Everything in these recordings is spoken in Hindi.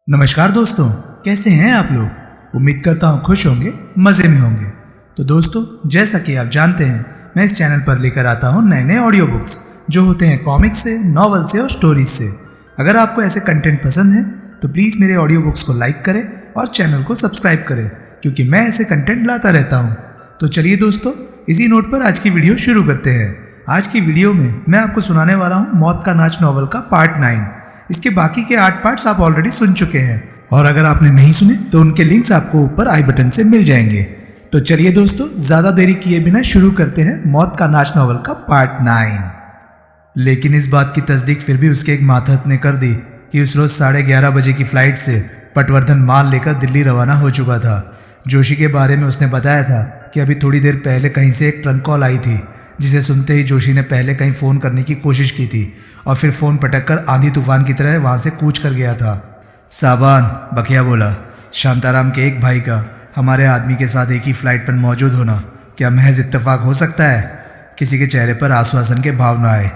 नमस्कार दोस्तों, कैसे हैं आप लोग। उम्मीद करता हूँ खुश होंगे, मज़े में होंगे। तो दोस्तों, जैसा कि आप जानते हैं, मैं इस चैनल पर लेकर आता हूँ नए नए ऑडियो बुक्स जो होते हैं कॉमिक्स से, नॉवल से और स्टोरीज से। अगर आपको ऐसे कंटेंट पसंद है तो प्लीज़ मेरे ऑडियो बुक्स को लाइक करें और चैनल को सब्सक्राइब करें, क्योंकि मैं ऐसे कंटेंट लाता रहता हूँ। तो चलिए दोस्तों, इसी नोट पर आज की वीडियो शुरू करते हैं। आज की वीडियो में मैं आपको सुनाने वाला हूँ मौत का नाच नॉवल का पार्ट 9। इसके बाकी के 8 पार्ट्स आप ऑलरेडी सुन चुके हैं, और अगर आपने नहीं सुने तो उनके लिंक्स आपको ऊपर आई बटन से मिल जाएंगे। तो चलिए दोस्तों, ज्यादा देरी किए बिना शुरू करते हैं मौत का नाच नॉवल का पार्ट 9। लेकिन इस बात की तस्दीक फिर भी उसके एक मातहत ने कर दी कि उस रोज 11:30 बजे की फ्लाइट से पटवर्धन माल लेकर दिल्ली रवाना हो चुका था। जोशी के बारे में उसने बताया था कि अभी थोड़ी देर पहले कहीं से एक ट्रंक कॉल आई थी, जिसे सुनते ही जोशी ने पहले कहीं फ़ोन करने की कोशिश की थी और फिर फ़ोन पटक कर आंधी तूफान की तरह वहाँ से कूच कर गया था। साबान, बखिया बोला, शांताराम के एक भाई का हमारे आदमी के साथ एक ही फ्लाइट पर मौजूद होना क्या महज इत्तेफाक हो सकता है। किसी के चेहरे पर आश्वासन के भाव न आए।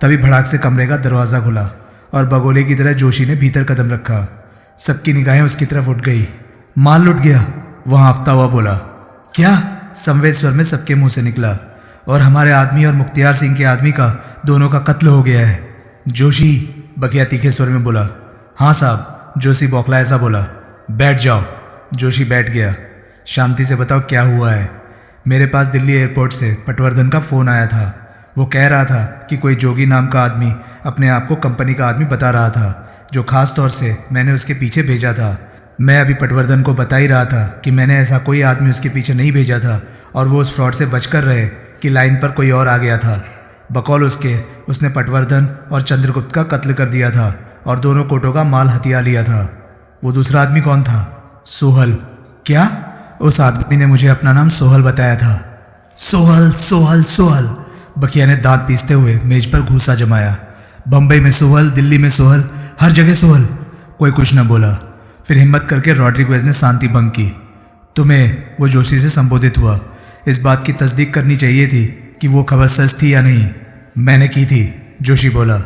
तभी भड़ाक से कमरे का दरवाज़ा खुला और बगोले की तरह जोशी ने भीतर कदम रखा। सबकी निगाहें उसकी तरफ उठ गई। माल लुट गया, वहाँ हफ्ता हुआ बोला। क्या? संवेद स्वर में सबके मुंह से निकला। और हमारे आदमी और मुख्तियार सिंह के आदमी का दोनों का कत्ल हो गया है। जोशी, बखिया तीखे स्वर में बोला। हाँ साहब, जोशी बौखला ऐसा बोला। बैठ जाओ। जोशी बैठ गया। शांति से बताओ क्या हुआ है। मेरे पास दिल्ली एयरपोर्ट से पटवर्धन का फ़ोन आया था। वो कह रहा था कि कोई जोगी नाम का आदमी अपने आप को कंपनी का आदमी बता रहा था, जो खास तौर से मैंने उसके पीछे भेजा था। मैं अभी पटवर्धन को बता ही रहा था कि मैंने ऐसा कोई आदमी उसके पीछे नहीं भेजा था और वो उस फ्रॉड से बचकर रहे कि लाइन पर कोई और आ गया था। बकौल उसने पटवर्धन और चंद्रगुप्त का कत्ल कर दिया था और दोनों कोटों का माल हथिया लिया था। वो दूसरा आदमी कौन था? सोहल। क्या? उस आदमी ने मुझे अपना नाम सोहल बताया था। सोहल सोहल सोहल, बखिया ने दांत पीसते हुए मेज पर घूसा जमाया। बम्बई में सोहल, दिल्ली में सोहल, हर जगह सोहल। कोई कुछ न बोला। फिर हिम्मत करके रॉड्रिगेज ने शांति भंग की। तुम्हें वो जोशी से संबोधित हुआ। इस बात की तस्दीक करनी चाहिए थी कि वो खबर सच थी या नहीं। मैंने की थी, जोशी बोला।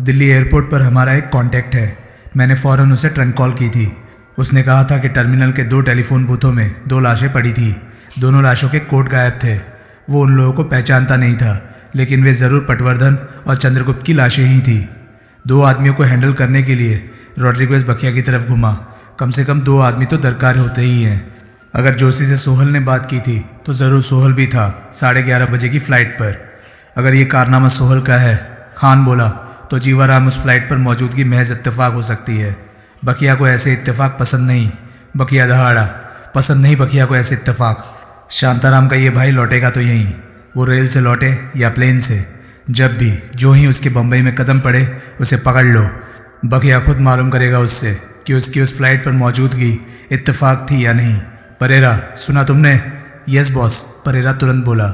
दिल्ली एयरपोर्ट पर हमारा एक कांटेक्ट है। मैंने फ़ौरन उसे ट्रंक कॉल की थी। उसने कहा था कि टर्मिनल के 2 टेलीफोन बूथों में 2 लाशें पड़ी थी। दोनों लाशों के कोट गायब थे। वो उन लोगों को पहचानता नहीं था, लेकिन वे ज़रूर पटवर्धन और चंद्रगुप्त की लाशें ही थी। 2 आदमियों को हैंडल करने के लिए रॉड्रिगेज बखिया की तरफ घुमा। कम से कम 2 आदमी तो दरकार होते ही हैं। अगर जोशी से सोहल ने बात की थी तो ज़रूर सोहल भी था 11:30 बजे की फ़्लाइट पर। अगर ये कारनामा सोहल का है, खान बोला, तो जीवाराम उस फ्लाइट पर मौजूदगी महज इत्तेफाक हो सकती है। बखिया को ऐसे इत्तेफाक पसंद नहीं। बखिया दहाड़ा। पसंद नहीं बखिया को ऐसे इत्तेफाक। शांताराम का ये भाई लौटेगा तो यहीं। वो रेल से लौटे या प्लेन से, जब भी जो ही उसके बम्बई में कदम पड़े उसे पकड़ लो। बखिया खुद मालूम करेगा उससे कि उसकी उस फ्लाइट पर मौजूदगी इत्तेफाक थी या नहीं। परेरा, सुना तुमने? यस बॉस, परेरा तुरंत बोला।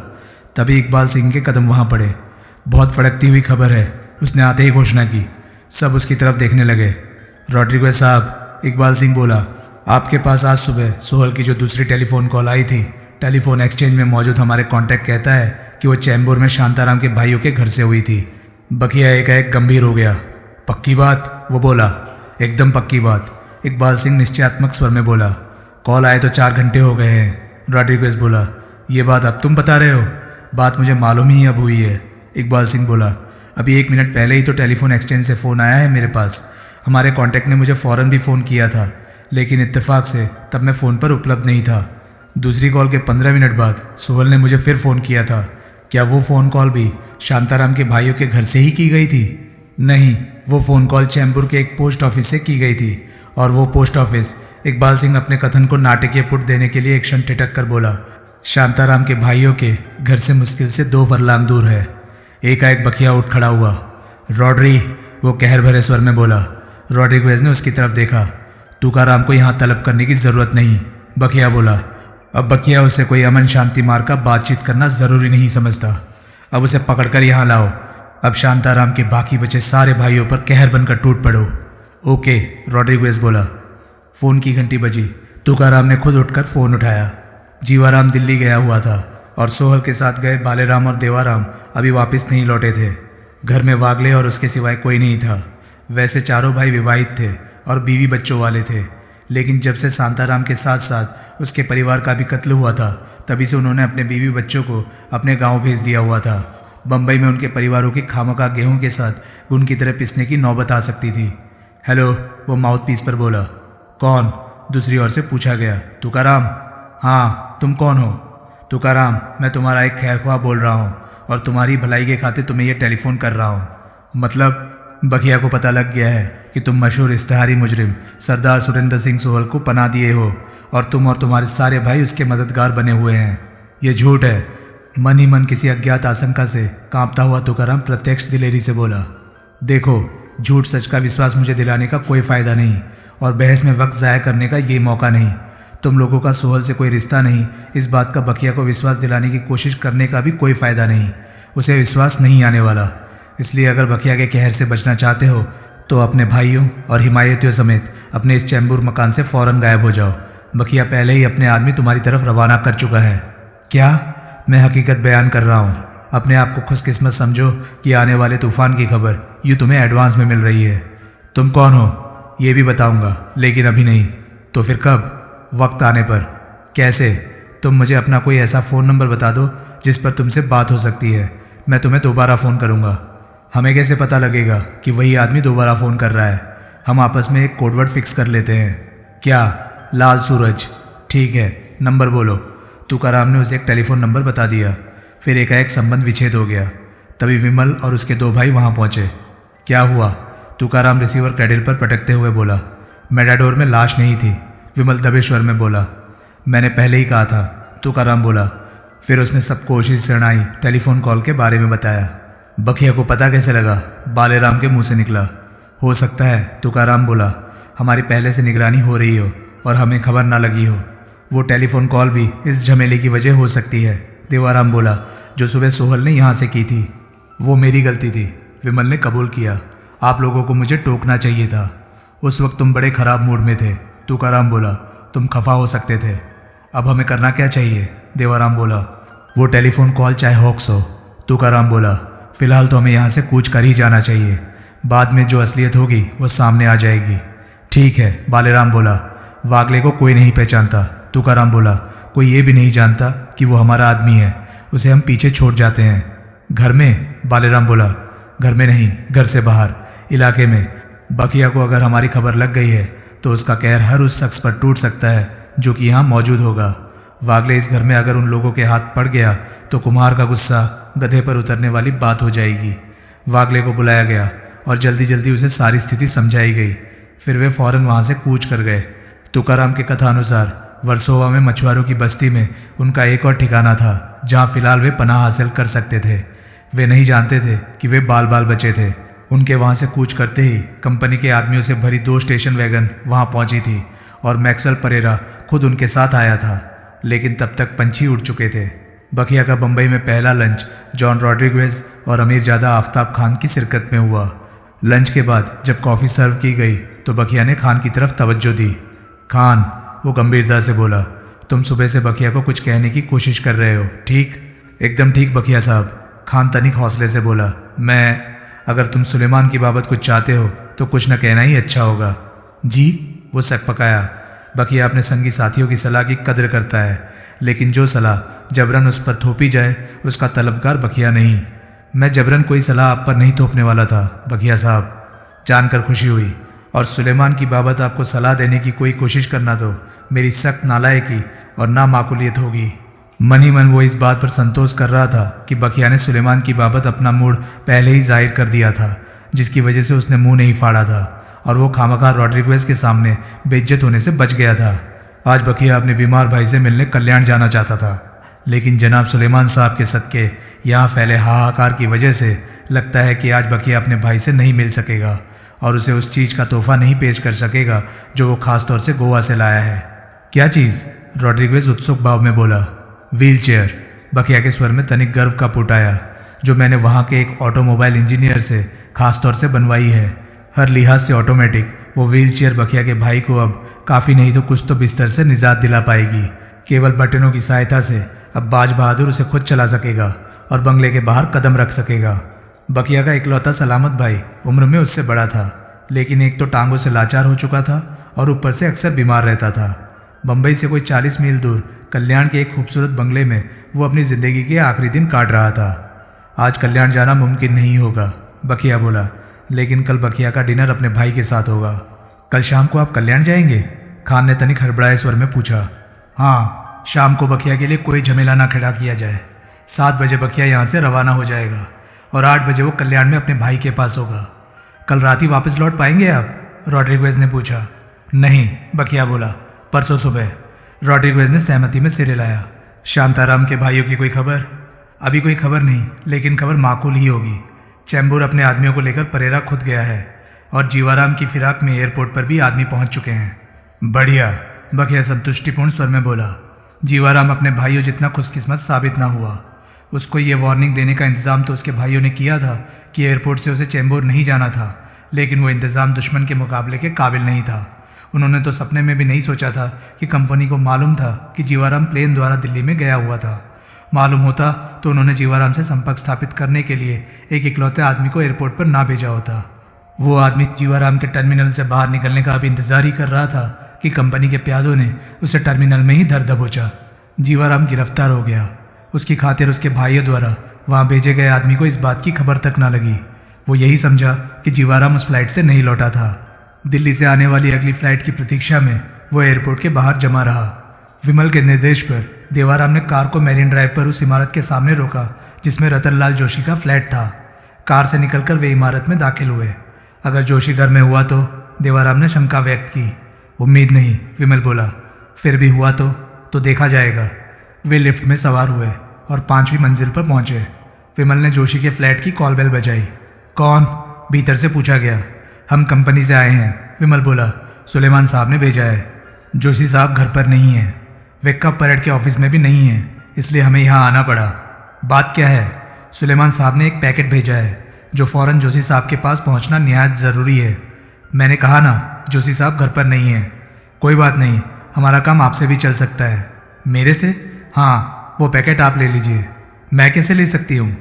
तभी इकबाल सिंह के कदम वहाँ पड़े। बहुत फड़कती हुई खबर है, उसने आते ही घोषणा की। सब उसकी तरफ देखने लगे। रॉड्रिगेज साहब, इकबाल सिंह बोला, आपके पास आज सुबह सोहल की जो दूसरी टेलीफोन कॉल आई थी, टेलीफोन एक्सचेंज में मौजूद हमारे कांटेक्ट कहता है कि वो चैम्बूर में शांताराम के भाइयों के घर से हुई थी। बखिया एकाएक गंभीर हो गया। पक्की बात? वो बोला। एकदम पक्की बात, इकबाल सिंह निश्चयात्मक स्वर में बोला। कॉल आए तो 4 घंटे हो गए हैं, रॉड्रिगेज बोला। ये बात अब तुम बता रहे हो? बात मुझे मालूम ही अब हुई है, इकबाल सिंह बोला। अभी 1 मिनट पहले ही तो टेलीफोन एक्सचेंज से फ़ोन आया है मेरे पास। हमारे कांटेक्ट ने मुझे फ़ौरन भी फ़ोन किया था, लेकिन इत्तेफाक से तब मैं फ़ोन पर उपलब्ध नहीं था। दूसरी कॉल के 15 मिनट बाद सोहल ने मुझे फिर फ़ोन किया था। क्या वो फ़ोन कॉल भी शांताराम के भाइयों के घर से ही की गई थी? नहीं, वो फ़ोन कॉल चैम्बूर के एक पोस्ट ऑफिस से की गई थी, और वो पोस्ट ऑफिस, इकबाल सिंह अपने कथन को नाटकीय पुट देने के लिए एक क्षण ठिठक कर बोला, शांताराम के भाइयों के घर से मुश्किल से 2 फरलांग दूर है। एकाएक बखिया उठ खड़ा हुआ। रॉड्री, वो कहर भरे स्वर में बोला। रॉड्रिगेज ने उसकी तरफ देखा। तुकाराम को यहाँ तलब करने की ज़रूरत नहीं, बखिया बोला। अब बखिया उसे कोई अमन शांति मार का बातचीत करना ज़रूरी नहीं समझता। अब उसे पकड़कर यहाँ लाओ। अब शांताराम के बाकी बचे सारे भाइयों पर कहर बनकर टूट पड़ो। ओके, रॉड्रिगेज बोला। फ़ोन की घंटी बजी। तुकाराम ने खुद उठकर फ़ोन उठाया। जीवाराम दिल्ली गया हुआ था और सोहल के साथ गए बालेराम और देवाराम अभी वापस नहीं लौटे थे। घर में वागले और उसके सिवाय कोई नहीं था। वैसे चारों भाई विवाहित थे और बीवी बच्चों वाले थे। लेकिन जब से शांताराम के साथ साथ उसके परिवार का भी कत्ल हुआ था, तभी से उन्होंने अपने बीवी बच्चों को अपने गांव भेज दिया हुआ था। बम्बई में उनके परिवारों की खामखा गेहूं के साथ घुन की तरह पिसने की नौबत आ सकती थी। हेलो, वो माउथ पीस पर बोला। कौन? दूसरी ओर से पूछा गया। तुकाराम। हाँ, तुम कौन हो? तुकाराम, मैं तुम्हारा एक खैरख्वाह बोल रहा हूँ और तुम्हारी भलाई के खातिर तुम्हें यह टेलीफोन कर रहा हूँ। मतलब? बखिया को पता लग गया है कि तुम मशहूर इश्तेहारी मुजरिम सरदार सुरेंद्र सिंह सोहल को पनाह दिए हो और तुम और तुम्हारे सारे भाई उसके मददगार बने हुए हैं। यह झूठ है। मन ही मन किसी अज्ञात आशंका से कांपता हुआ तुकाराम प्रत्यक्ष दिलेरी से बोला। देखो, झूठ सच का विश्वास मुझे दिलाने का कोई फ़ायदा नहीं और बहस में वक्त ज़ाया करने का ये मौका नहीं। तुम लोगों का सोहल से कोई रिश्ता नहीं, इस बात का बखिया को विश्वास दिलाने की कोशिश करने का भी कोई फ़ायदा नहीं। उसे विश्वास नहीं आने वाला। इसलिए अगर बखिया के कहर से बचना चाहते हो तो अपने भाइयों और हिमायतियों समेत अपने इस चैम्बूर मकान से फ़ौरन गायब हो जाओ। बखिया पहले ही अपने आदमी तुम्हारी तरफ रवाना कर चुका है। क्या? मैं हकीकत बयान कर रहा हूँ। अपने आप को खुशकिस्मत समझो कि आने वाले तूफान की खबर यूँ तुम्हें एडवांस में मिल रही है। तुम कौन हो ये भी बताऊंगा, लेकिन अभी नहीं। तो फिर कब? वक्त आने पर। कैसे? तुम मुझे अपना कोई ऐसा फ़ोन नंबर बता दो जिस पर तुमसे बात हो सकती है। मैं तुम्हें दोबारा फ़ोन करूंगा। हमें कैसे पता लगेगा कि वही आदमी दोबारा फ़ोन कर रहा है? हम आपस में एक कोडवर्ड फिक्स कर लेते हैं। क्या? लाल सूरज। ठीक है, नंबर बोलो। तुकाराम ने उसे एक टेलीफोन नंबर बता दिया। फिर एकाएक संबंध विच्छेद हो गया। तभी विमल और उसके दो भाई वहाँ पहुँचे। क्या हुआ? तुकाराम रिसीवर क्रेडिल पर पटकते हुए बोला। मेडाडोर में लाश नहीं थी। विमल दबे स्वर में बोला। मैंने पहले ही कहा था, तुकाराम बोला। फिर उसने सबको कोशिश शरणाई टेलीफोन कॉल के बारे में बताया। बखिया को पता कैसे लगा? बालेराम के मुंह से निकला। हो सकता है, तुकाराम बोला, हमारी पहले से निगरानी हो रही हो और हमें खबर ना लगी हो। वो टेलीफोन कॉल भी इस झमेले की वजह हो सकती है, देवाराम बोला, जो सुबह सोहल ने यहाँ से की थी। वो मेरी गलती थी, विमल ने कबूल किया। आप लोगों को मुझे टोकना चाहिए था। उस वक्त तुम बड़े खराब मूड में थे, तुकाराम बोला। तुम खफा हो सकते थे। अब हमें करना क्या चाहिए? देवाराम बोला। वो टेलीफोन कॉल चाहे हॉक्स हो, तुकाराम बोला। फिलहाल तो हमें यहाँ से कूच कर ही जाना चाहिए। बाद में जो असलियत होगी वो सामने आ जाएगी। ठीक है, बालेराम बोला। वागले को कोई नहीं पहचानता, तुकाराम बोला। कोई ये भी नहीं जानता कि वो हमारा आदमी है। उसे हम पीछे छोड़ जाते हैं। घर में? बालेराम बोला। घर में नहीं, घर से बाहर, इलाके में। बखिया को अगर हमारी खबर लग गई है तो उसका कहर हर उस शख्स पर टूट सकता है जो कि यहाँ मौजूद होगा। वागले इस घर में अगर उन लोगों के हाथ पड़ गया तो कुम्हार का गुस्सा गधे पर उतरने वाली बात हो जाएगी। वागले को बुलाया गया और जल्दी जल्दी उसे सारी स्थिति समझाई गई। फिर वे फौरन वहाँ से कूच कर गए। तुकाराम के कथानुसार वर्सोवा में मछुआरों की बस्ती में उनका एक और ठिकाना था जहाँ फिलहाल वे पनाह हासिल कर सकते थे। वे नहीं जानते थे कि वे बाल बाल बचे थे। उनके वहाँ से कूच करते ही कंपनी के आदमियों से भरी 2 स्टेशन वैगन वहाँ पहुँची थी और मैक्सवेल परेरा खुद उनके साथ आया था। लेकिन तब तक पंछी उड़ चुके थे। बखिया का बम्बई में पहला लंच जॉन रॉड्रिगेज और अमीरजादा आफ्ताब खान की शिरकत में हुआ। लंच के बाद जब कॉफ़ी सर्व की गई तो बखिया ने खान की तरफ तवज्जो दी। खान, वो गंभीरता से बोला, तुम सुबह से बखिया को कुछ कहने की कोशिश कर रहे हो, ठीक? एकदम ठीक बखिया साहब, खान तनिक हौसले से बोला। अगर तुम सुलेमान की बाबत कुछ चाहते हो तो कुछ न कहना ही अच्छा होगा। जी? वो सक पकाया। बखिया अपने संगी साथियों की सलाह की कद्र करता है, लेकिन जो सलाह जबरन उस पर थोपी जाए उसका तलबगार बखिया नहीं। मैं जबरन कोई सलाह आप पर नहीं थोपने वाला था बखिया साहब। जानकर खुशी हुई। और सुलेमान की बाबत आपको सलाह देने की कोई कोशिश करना तो मेरी सख्त नालायकी और नामाकूलियत होगी। मन ही मन वो इस बात पर संतोष कर रहा था कि बखिया ने सुलेमान की बाबत अपना मूड पहले ही जाहिर कर दिया था, जिसकी वजह से उसने मुंह नहीं फाड़ा था और वो खामखा रॉड्रिगेज के सामने बेइज्जत होने से बच गया था। आज बखिया अपने बीमार भाई से मिलने कल्याण जाना चाहता था, लेकिन जनाब सुलेमान साहब के सदके यहाँ फैले हाहाकार की वजह से लगता है कि आज बखिया अपने भाई से नहीं मिल सकेगा और उसे उस चीज़ का तोहफा नहीं पेश कर सकेगा जो वो खास तौर से गोवा से लाया है। क्या चीज़? रॉड्रिगेज उत्सुक भाव में बोला। Wheel chair. बखिया के स्वर में तनिक गर्व का पुट आया। जो मैंने वहाँ के एक ऑटोमोबाइल इंजीनियर से खास तौर से बनवाई है। हर लिहाज से ऑटोमेटिक वो व्हील चेयर बखिया के भाई को अब काफ़ी नहीं तो कुछ तो बिस्तर से निजात दिला पाएगी। केवल बटनों की सहायता से अब बाज बहादुर उसे खुद चला सकेगा और बंगले के बाहर कदम रख सकेगा। बखिया का इकलौता सलामत भाई उम्र में उससे बड़ा था, लेकिन एक तो टांगों से लाचार हो चुका था और ऊपर से अक्सर बीमार रहता था। बम्बई से कोई 40 मील दूर कल्याण के एक खूबसूरत बंगले में वो अपनी ज़िंदगी के आखिरी दिन काट रहा था। आज कल्याण जाना मुमकिन नहीं होगा, बखिया बोला, लेकिन कल बखिया का डिनर अपने भाई के साथ होगा। कल शाम को आप कल्याण जाएंगे? खान ने तनिक हड़बड़ाए स्वर में पूछा। हाँ, शाम को बखिया के लिए कोई झमेला ना खड़ा किया जाए। 7 बजे बखिया यहाँ से रवाना हो जाएगा और 8 बजे वो कल्याण में अपने भाई के पास होगा। कल रात ही वापस लौट पाएंगे आप? रॉड्रिगेज ने पूछा। नहीं, बखिया बोला, परसों सुबह। रॉड्रिगेज ने सहमति में सिर हिलाया। शांताराम के भाइयों की कोई खबर? अभी कोई खबर नहीं, लेकिन खबर माकूल ही होगी। चैम्बूर अपने आदमियों को लेकर परेरा खुद गया है और जीवाराम की फिराक में एयरपोर्ट पर भी आदमी पहुंच चुके हैं। बढ़िया, बखिया संतुष्टिपूर्ण स्वर में बोला। जीवाराम अपने भाइयों जितना खुशकिस्मत साबित ना हुआ। उसको ये वार्निंग देने का इंतज़ाम तो उसके भाइयों ने किया था कि एयरपोर्ट से उसे चैम्बूर नहीं जाना था, लेकिन वो इंतज़ाम दुश्मन के मुकाबले के काबिल नहीं था। उन्होंने तो सपने में भी नहीं सोचा था कि कंपनी को मालूम था कि जीवाराम प्लेन द्वारा दिल्ली में गया हुआ था। मालूम होता तो उन्होंने जीवाराम से संपर्क स्थापित करने के लिए एक इकलौते आदमी को एयरपोर्ट पर ना भेजा होता। वो आदमी जीवाराम के टर्मिनल से बाहर निकलने का अब इंतज़ार ही कर रहा था कि कंपनी के प्यादों ने उसे टर्मिनल में ही धर दबोचा। जीवाराम गिरफ्तार हो गया। उसकी खातिर उसके भाइयों द्वारा वहाँ भेजे गए आदमी को इस बात की खबर तक ना लगी। वो यही समझा कि जीवाराम उस फ्लाइट से नहीं लौटा था। दिल्ली से आने वाली अगली फ्लाइट की प्रतीक्षा में वो एयरपोर्ट के बाहर जमा रहा। विमल के निर्देश पर देवाराम ने कार को मैरिन ड्राइव पर उस इमारत के सामने रोका जिसमें रतनलाल जोशी का फ्लैट था। कार से निकलकर वे इमारत में दाखिल हुए। अगर जोशी घर में हुआ तो? देवाराम ने शंका व्यक्त की। उम्मीद नहीं, विमल बोला। फिर भी हुआ तो देखा जाएगा। वे लिफ्ट में सवार हुए और 5वीं मंजिल पर पहुंचे। विमल ने जोशी के फ्लैट की कॉल बेल बजाई। कौन? भीतर से पूछा गया। हम कंपनी से आए हैं, विमल बोला। सुलेमान साहब ने भेजा है। जोशी साहब घर पर नहीं हैं। वे कब परेड के ऑफिस में भी नहीं हैं, इसलिए हमें यहाँ आना पड़ा। बात क्या है? सुलेमान साहब ने एक पैकेट भेजा है जो फ़ौरन जोशी साहब के पास पहुँचना निहायत ज़रूरी है। मैंने कहा ना, जोशी साहब घर पर नहीं हैं। कोई बात नहीं, हमारा काम आपसे भी चल सकता है। मेरे से? हाँ, वो पैकेट आप ले लीजिए। मैं कैसे ले सकती हूँ?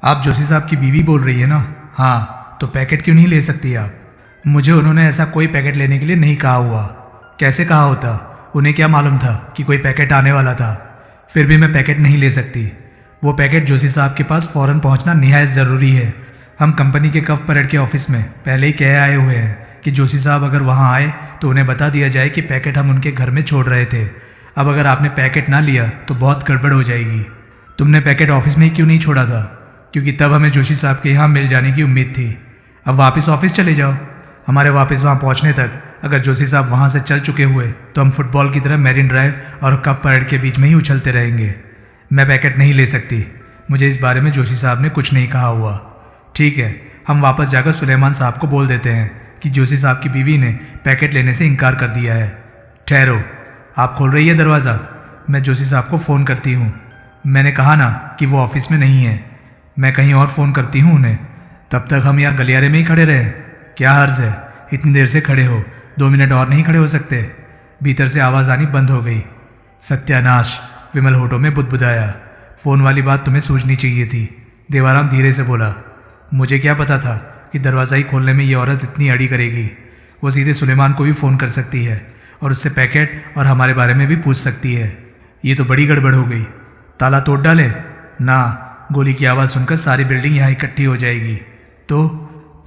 आप जोशी साहब की बीवी बोल रही है ना? हाँ, तो पैकेट क्यों नहीं ले सकती आप? मुझे उन्होंने ऐसा कोई पैकेट लेने के लिए नहीं कहा हुआ। कैसे कहा होता? उन्हें क्या मालूम था कि कोई पैकेट आने वाला था? फिर भी मैं पैकेट नहीं ले सकती। वो पैकेट जोशी साहब के पास फ़ौरन पहुंचना निहायत ज़रूरी है। हम कंपनी के कफ परेड के ऑफिस में पहले ही कह आए हुए हैं कि जोशी साहब अगर वहां आए तो उन्हें बता दिया जाए कि पैकेट हम उनके घर में छोड़ रहे थे। अब अगर आपने पैकेट ना लिया तो बहुत गड़बड़ हो जाएगी। तुमने पैकेट ऑफिस में ही क्यों नहीं छोड़ा था? क्योंकि तब हमें जोशी साहब के यहाँ मिल जाने की उम्मीद थी। अब वापस ऑफिस चले जाओ। हमारे वापस वहाँ पहुँचने तक अगर जोशी साहब वहाँ से चल चुके हुए तो हम फुटबॉल की तरह मैरिन ड्राइव और कप परेड के बीच में ही उछलते रहेंगे। मैं पैकेट नहीं ले सकती। मुझे इस बारे में जोशी साहब ने कुछ नहीं कहा हुआ। ठीक है, हम वापस जाकर सुलेमान साहब को बोल देते हैं कि जोशी साहब की बीवी ने पैकेट लेने से इनकार कर दिया है। ठहरो, आप खोल रही है दरवाज़ा? मैं जोशी साहब को फ़ोन करती हूँ। मैंने कहा ना कि वो ऑफिस में नहीं है। मैं कहीं और फ़ोन करती हूँ उन्हें। तब तक हम यहाँ गलियारे में ही खड़े रहें? क्या हर्ज है? इतनी देर से खड़े हो, 2 मिनट और नहीं खड़े हो सकते? भीतर से आवाज़ आनी बंद हो गई। सत्यानाश, विमल होठों में बुदबुदाया। फ़ोन वाली बात तुम्हें सूझनी चाहिए थी। देवाराम धीरे से बोला। मुझे क्या पता था कि दरवाज़ा ही खोलने में ये औरत इतनी अड़ी करेगी। वो सीधे सुलेमान को भी फ़ोन कर सकती है और उससे पैकेट और हमारे बारे में भी पूछ सकती है। ये तो बड़ी गड़बड़ हो गई। ताला तोड़ डाले ना? गोली की आवाज़ सुनकर सारी बिल्डिंग यहाँ इकट्ठी हो जाएगी। तो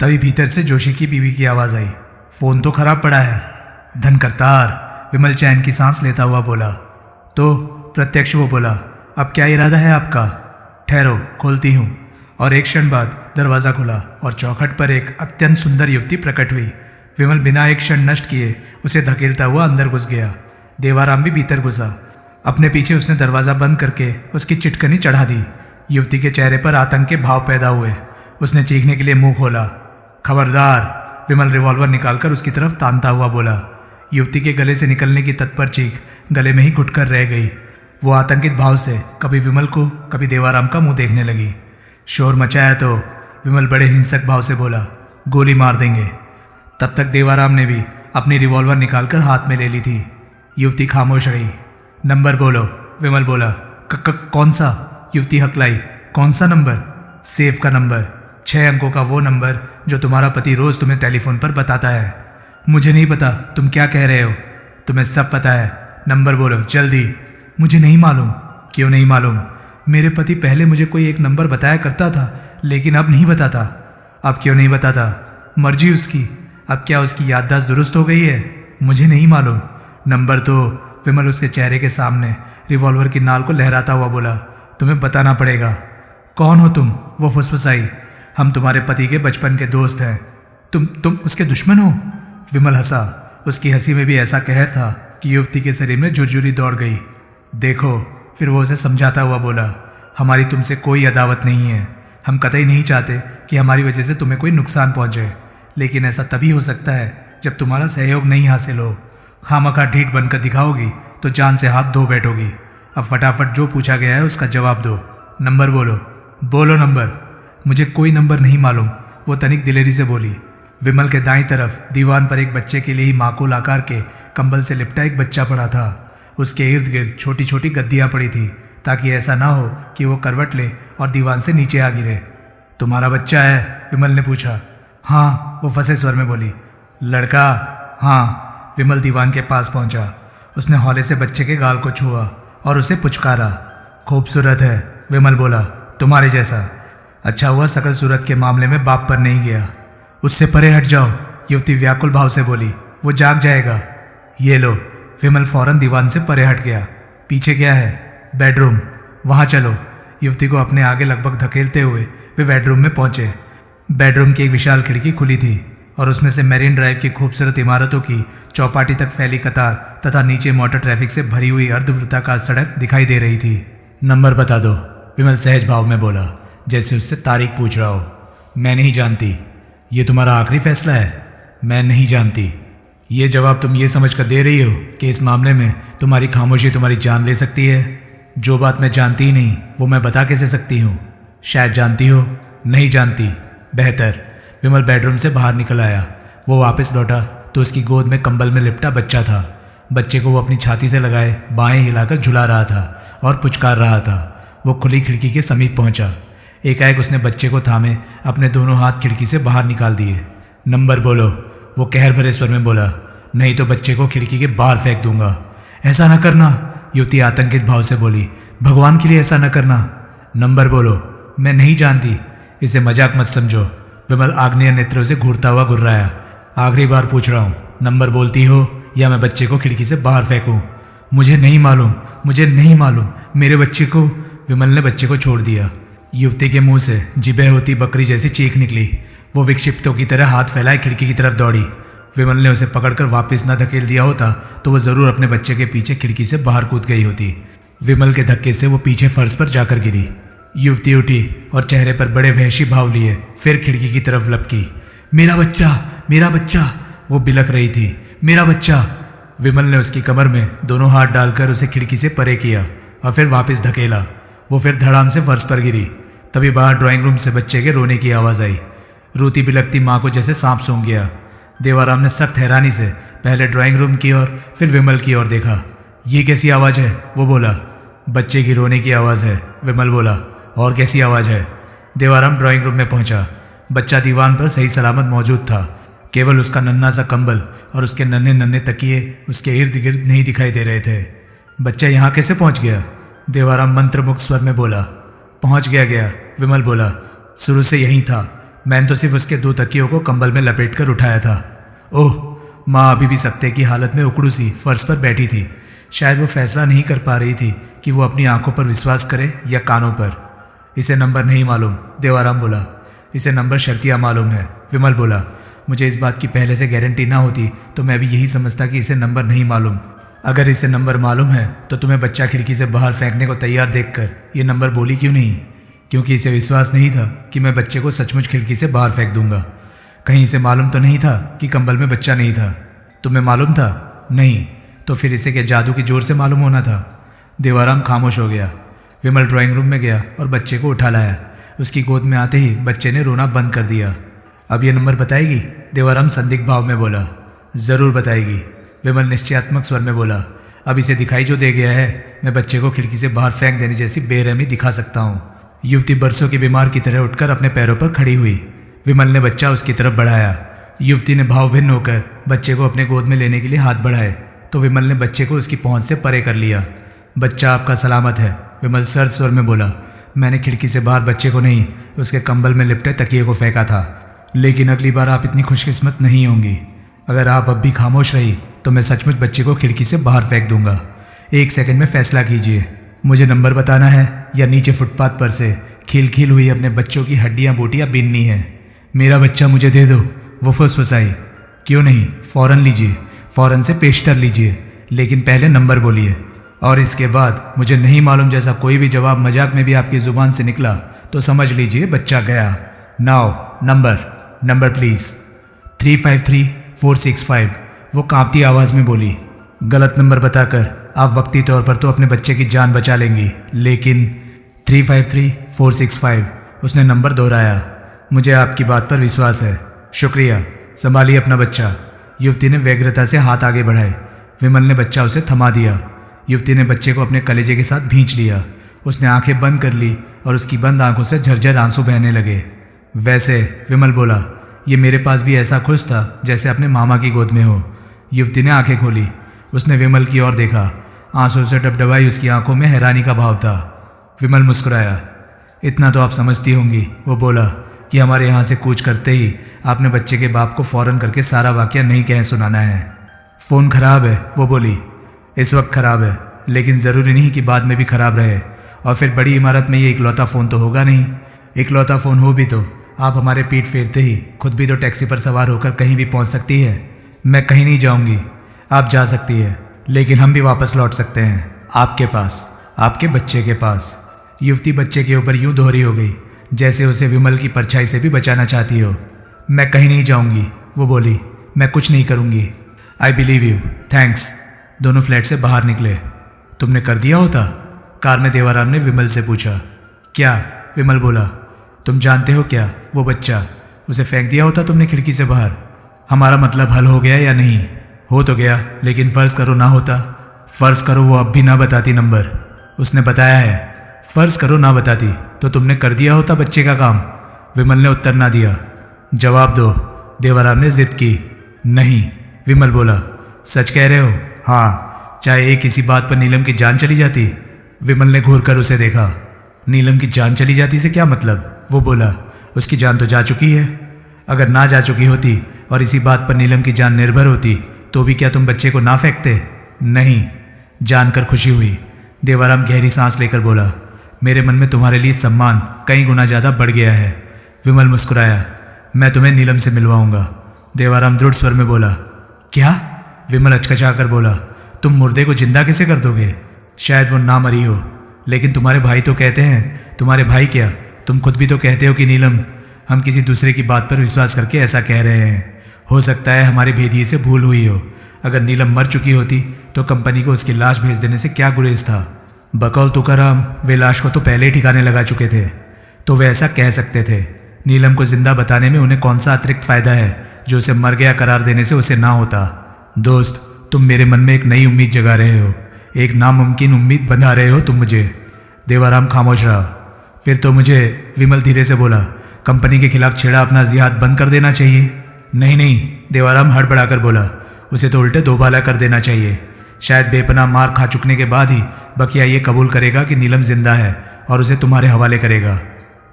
तभी भीतर से जोशी की बीवी की आवाज़ आई। फ़ोन तो खराब पड़ा है। धनकरतार, विमल चैन की सांस लेता हुआ बोला। तो प्रत्यक्ष वो बोला, अब क्या इरादा है आपका? ठहरो, खोलती हूँ। और एक क्षण बाद दरवाज़ा खुला और चौखट पर एक अत्यंत सुंदर युवती प्रकट हुई। विमल बिना एक क्षण नष्ट किए उसे धकेलता हुआ अंदर घुस गया। देवाराम भी भीतर घुसा। अपने पीछे उसने दरवाज़ा बंद करके उसकी चिटकनी चढ़ा दी। युवती के चेहरे पर आतंक के भाव पैदा हुए। उसने चीखने के लिए मुंह खोला। खबरदार, विमल रिवॉल्वर निकालकर उसकी तरफ तानता हुआ बोला। युवती के गले से निकलने की तत्पर चीख गले में ही घुटकर रह गई। वो आतंकित भाव से कभी विमल को कभी देवाराम का मुंह देखने लगी। शोर मचाया तो विमल बड़े हिंसक भाव से बोला, गोली मार देंगे। तब तक देवाराम ने भी अपनी रिवॉल्वर निकालकर हाथ में ले ली थी। युवती खामोश रही। नंबर बोलो, विमल बोला। कौन सा? युवती हकलाई। कौन सा नंबर? सेफ का नंबर। 6 अंकों का वो नंबर जो तुम्हारा पति रोज़ तुम्हें टेलीफोन पर बताता है। मुझे नहीं पता तुम क्या कह रहे हो, तुम्हें सब पता है, नंबर बोलो जल्दी। मुझे नहीं मालूम। क्यों नहीं मालूम? मेरे पति पहले मुझे कोई एक नंबर बताया करता था, लेकिन अब नहीं बताता। अब क्यों नहीं बताता? मर्जी उसकी। अब क्या उसकी याददाश्त दुरुस्त हो गई है? मुझे नहीं मालूम। नंबर तो। विमल उसके चेहरे के सामने रिवॉल्वर की नाल को लहराता हुआ बोला, तुम्हें बताना पड़ेगा। कौन हो तुम? वो फुसफुसाई। हम तुम्हारे पति के बचपन के दोस्त हैं। तुम उसके दुश्मन हो? विमल हंसा। उसकी हंसी में भी ऐसा कहर था कि युवती के शरीर में झुरझुरी दौड़ गई। देखो, फिर वो उसे समझाता हुआ बोला, हमारी तुमसे कोई अदावत नहीं है। हम कतई नहीं चाहते कि हमारी वजह से तुम्हें कोई नुकसान पहुंचे, लेकिन ऐसा तभी हो सकता है जब तुम्हारा सहयोग नहीं हासिल हो। खामखा ढीठ बनकर दिखाओगी तो जान से हाथ धो बैठोगी। अब फटाफट जो पूछा गया है उसका जवाब दो। नंबर बोलो। बोलो नंबर। मुझे कोई नंबर नहीं मालूम, वो तनिक दिलेरी से बोली। विमल के दाईं तरफ दीवान पर एक बच्चे के लिए ही माकूल आकार के कंबल से लिपटा एक बच्चा पड़ा था। उसके इर्द गिर्द छोटी छोटी गद्दियाँ पड़ी थी, ताकि ऐसा ना हो कि वो करवट ले और दीवान से नीचे आ गिरे। तुम्हारा बच्चा है? विमल ने पूछा। हाँ, वो फंसे स्वर में बोली। लड़का? हाँ। विमल दीवान के पास पहुंचा। उसने हौले से बच्चे के गाल को छुआ और उसे पुचकारा। खूबसूरत है, विमल बोला, तुम्हारे जैसा। अच्छा हुआ सकल सूरत के मामले में बाप पर नहीं गया। उससे परे हट जाओ, युवती व्याकुल भाव से बोली, वो जाग जाएगा। ये लो। विमल फौरन दीवान से परे हट गया। पीछे क्या है? बेडरूम। वहाँ चलो। युवती को अपने आगे लगभग धकेलते हुए वे बेडरूम में पहुंचे। बेडरूम की एक विशाल खिड़की खुली थी और उसमें से मैरीन ड्राइव की खूबसूरत इमारतों की चौपाटी तक फैली कतार तथा नीचे मोटर ट्रैफिक से भरी हुई अर्धवृत्ताकार सड़क दिखाई दे रही थी। नंबर बता दो, विमल सहज भाव में बोला, जैसे उससे तारीख पूछ रहा हो। मैं नहीं जानती। ये तुम्हारा आखिरी फैसला है? मैं नहीं जानती। ये जवाब तुम ये समझ कर दे रही हो कि इस मामले में तुम्हारी खामोशी तुम्हारी जान ले सकती है? जो बात मैं जानती ही नहीं वो मैं बता कैसे सकती हूँ? शायद जानती हो। नहीं जानती। बेहतर। विमल बेडरूम से बाहर निकल आया। वो वापस लौटा तो उसकी गोद में कंबल में लिपटा बच्चा था। बच्चे को वो अपनी छाती से लगाए बाएं हिलाकर झुला रहा था और पुचकार रहा था। वो खुली खिड़की के समीप पहुंचा। एकाएक उसने बच्चे को थामे अपने दोनों हाथ खिड़की से बाहर निकाल दिए। नंबर बोलो, वो कहर भरे स्वर में बोला, नहीं तो बच्चे को खिड़की के बाहर फेंक दूंगा। ऐसा न करना, युवती आतंकित भाव से बोली, भगवान के लिए ऐसा न करना। नंबर बोलो। मैं नहीं जानती। इसे मजाक मत समझो। विमल आग्नेय नेत्रों से घूरता हुआ गुर्राया। आखिरी बार पूछ रहा हूँ, नंबर बोलती हो या मैं बच्चे को खिड़की से बाहर फेंकूँ? मुझे नहीं मालूम, मुझे नहीं मालूम। मेरे बच्चे को। विमल ने बच्चे को छोड़ दिया। युवती के मुंह से जिबे होती बकरी जैसी चीख निकली। वो विक्षिप्तों की तरह हाथ फैलाए खिड़की की तरफ दौड़ी। विमल ने उसे पकड़कर वापस न धकेल दिया होता तो वह जरूर अपने बच्चे के पीछे खिड़की से बाहर कूद गई होती। विमल के धक्के से वो पीछे फर्श पर जाकर गिरी। युवती उठी और चेहरे पर बड़े वहशी भाव लिए फिर खिड़की की तरफ लपकी। मेरा बच्चा, मेरा बच्चा, वो बिलख रही थी। मेरा बच्चा। विमल ने उसकी कमर में दोनों हाथ डालकर उसे खिड़की से परे किया और फिर वापस धकेला। वो फिर धड़ाम से फर्श पर गिरी। तभी बाहर ड्राइंग रूम से बच्चे के रोने की आवाज़ आई। रोती बिलखती माँ को जैसे सांप सूंघ गया। देवाराम ने सख्त हैरानी से पहले ड्राइंग रूम की ओर फिर विमल की ओर देखा। ये कैसी आवाज़ है? वो बोला। बच्चे की रोने की आवाज़ है, विमल बोला। और कैसी आवाज़ है? देवाराम ड्राइंग रूम में पहुंचा। बच्चा दीवान पर सही सलामत मौजूद था। केवल उसका नन्हा सा कंबल और उसके नन्हे नन्हे तकिए उसके इर्द गिर्द नहीं दिखाई दे रहे थे। बच्चा यहाँ कैसे पहुँच गया? देवाराम मंत्रमुग्ध स्वर में बोला। पहुँच गया, विमल बोला। शुरू से यहीं था। मैंने तो सिर्फ उसके 2 तकियों को कंबल में लपेट कर उठाया था। ओह! माँ अभी भी सकते की हालत में उकड़ू सी फर्श पर बैठी थी। शायद वो फैसला नहीं कर पा रही थी कि वो अपनी आंखों पर विश्वास करे या कानों पर। इसे नंबर नहीं मालूम, देवाराम बोला। इसे नंबर शर्तिया मालूम है, विमल बोला। मुझे इस बात की पहले से गारंटी ना होती तो मैं भी यही समझता कि इसे नंबर नहीं मालूम। अगर इसे नंबर मालूम है तो तुम्हें बच्चा खिड़की से बाहर फेंकने को तैयार देखकर ये नंबर बोली क्यों नहीं? क्योंकि इसे विश्वास नहीं था कि मैं बच्चे को सचमुच खिड़की से बाहर फेंक दूंगा। कहीं इसे मालूम तो नहीं था कि कंबल में बच्चा नहीं था। तुम्हें मालूम था? नहीं। तो फिर इसे क्या जादू की जोर से मालूम होना था? देवाराम खामोश हो गया। विमल ड्राइंग रूम में गया और बच्चे को उठा लाया। उसकी गोद में आते ही बच्चे ने रोना बंद कर दिया। अब ये नंबर बताएगी? देवाराम संदिग्ध भाव में बोला। ज़रूर बताएगी, विमल निश्चयात्मक स्वर में बोला। अब इसे दिखाई जो दे गया है, मैं बच्चे को खिड़की से बाहर फेंक देने जैसी बेरहमी दिखा सकता हूँ। युवती बरसों की बीमार की तरह उठकर अपने पैरों पर खड़ी हुई। विमल ने बच्चा उसकी तरफ बढ़ाया। युवती ने भावभिन्न होकर बच्चे को अपने गोद में लेने के लिए हाथ बढ़ाए तो विमल ने बच्चे को उसकी पहुंच से परे कर लिया। बच्चा आपका सलामत है, विमल सर्द स्वर में बोला। मैंने खिड़की से बाहर बच्चे को नहीं, उसके कंबल में लिपटे तकिए को फेंका था। लेकिन अगली बार आप इतनी खुशकिस्मत नहीं होंगी। अगर आप अब भी खामोश रही तो मैं सचमुच बच्चे को खिड़की से बाहर फेंक दूंगा। 1 सेकंड में फैसला कीजिए, मुझे नंबर बताना है या नीचे फुटपाथ पर से खिल खिल हुई अपने बच्चों की हड्डियां बोटियां बीननी है। मेरा बच्चा मुझे दे दो, वो फुसफुसाई। क्यों नहीं, फ़ौरन लीजिए, फ़ौरन से पेशतर लीजिए, लेकिन पहले नंबर बोलिए। और इसके बाद मुझे नहीं मालूम जैसा कोई भी जवाब मजाक में भी आपकी ज़ुबान से निकला तो समझ लीजिए बच्चा गया। Now number please. 353465, वो कांपती आवाज़ में बोली। गलत नंबर बताकर आप वक्ती तौर पर तो अपने बच्चे की जान बचा लेंगी, लेकिन 353465, उसने नंबर दोहराया। मुझे आपकी बात पर विश्वास है, शुक्रिया, संभालिए अपना बच्चा। युवती ने व्यग्रता से हाथ आगे बढ़ाए। विमल ने बच्चा उसे थमा दिया। युवती ने बच्चे को अपने कलेजे के साथ भींच लिया। उसने आंखें बंद कर ली और उसकी बंद आंखों से झरझर आंसू बहने लगे। वैसे, विमल बोला, ये मेरे पास भी ऐसा खुश था जैसे अपने मामा की गोद में हो। युवती ने आंखें खोली। उसने विमल की ओर देखा। आंसू से डबडबाई उसकी आंखों में हैरानी का भाव था। विमल मुस्कुराया। इतना तो आप समझती होंगी, वो बोला, कि हमारे यहाँ से कूच करते ही आपने बच्चे के बाप को फ़ौरन करके सारा वाक़या नहीं कह सुनाना है। फ़ोन ख़राब है, वो बोली। इस वक्त ख़राब है, लेकिन ज़रूरी नहीं कि बाद में भी ख़राब रहे। और फिर बड़ी इमारत में ये इकलौता फ़ोन तो होगा नहीं। इकलौता फ़ोन हो भी तो आप हमारे पीठ फेरते ही खुद भी तो टैक्सी पर सवार होकर कहीं भी पहुंच सकती है। मैं कहीं नहीं जाऊंगी, आप जा सकती है, लेकिन हम भी वापस लौट सकते हैं आपके पास, आपके बच्चे के पास। युवती बच्चे के ऊपर यूं दोहरी हो गई जैसे उसे विमल की परछाई से भी बचाना चाहती हो। मैं कहीं नहीं जाऊंगी, वो बोली। मैं कुछ नहीं करूंगी। I believe you, thanks. दोनों फ्लैट से बाहर निकले। तुमने कर दिया होता? कार में देवाराम ने विमल से पूछा। क्या? विमल बोला। तुम जानते हो क्या, वो बच्चा, उसे फेंक दिया होता तुमने खिड़की से बाहर। हमारा मतलब हल हो गया या नहीं? हो तो गया, लेकिन फ़र्ज़ करो ना होता। फ़र्ज़ करो वो अब भी ना बताती नंबर। उसने बताया है। फ़र्ज़ करो ना बताती तो तुमने कर दिया होता बच्चे का काम। विमल ने उत्तर ना दिया। जवाब दो, देवाराम ने जिद की। नहीं, विमल बोला। सच कह रहे हो? हाँ, चाहे एक किसी बात पर नीलम की जान चली जाती। विमल ने घूर कर उसे देखा। नीलम की जान चली जाती से क्या मतलब? वो बोला। उसकी जान तो जा चुकी है। अगर ना जा चुकी होती और इसी बात पर नीलम की जान निर्भर होती तो भी क्या तुम बच्चे को ना फेंकते? नहीं। जानकर खुशी हुई। देवाराम गहरी सांस लेकर बोला। मेरे मन में तुम्हारे लिए सम्मान कई गुना ज़्यादा बढ़ गया है। विमल मुस्कुराया। मैं तुम्हें नीलम से मिलवाऊंगा, देवाराम दृढ़ स्वर में बोला। क्या? विमल अचकचा कर बोला। तुम मुर्दे को जिंदा कैसे कर दोगे? शायद वो ना मरी हो, लेकिन तुम्हारे भाई तो कहते हैं। तुम्हारे भाई क्या, तुम खुद भी तो कहते हो कि नीलम, हम किसी दूसरे की बात पर विश्वास करके ऐसा कह रहे हैं। हो सकता है हमारे भेदिए से भूल हुई हो। अगर नीलम मर चुकी होती तो कंपनी को उसकी लाश भेज देने से क्या गुरेज था? बकौल तुकाराम, वे लाश को तो पहले ही ठिकाने लगा चुके थे, तो वे ऐसा कह सकते थे। नीलम को जिंदा बताने में उन्हें कौन सा अतिरिक्त फ़ायदा है जो उसे मर गया करार देने से उसे ना होता? दोस्त, तुम मेरे मन में एक नई उम्मीद जगा रहे हो, एक नामुमकिन उम्मीद बंधा रहे हो तुम मुझे। देवाराम खामोश रहा। फिर तो मुझे, विमल धीरे से बोला, कंपनी के खिलाफ छेड़ा अपना जिहाद बंद कर देना चाहिए। नहीं नहीं, देवाराम हड़बड़ाकर बोला। उसे तो उल्टे दोबाला कर देना चाहिए। शायद बेपनाह मार खा चुकने के बाद ही बकिया ये कबूल करेगा कि नीलम जिंदा है और उसे तुम्हारे हवाले करेगा।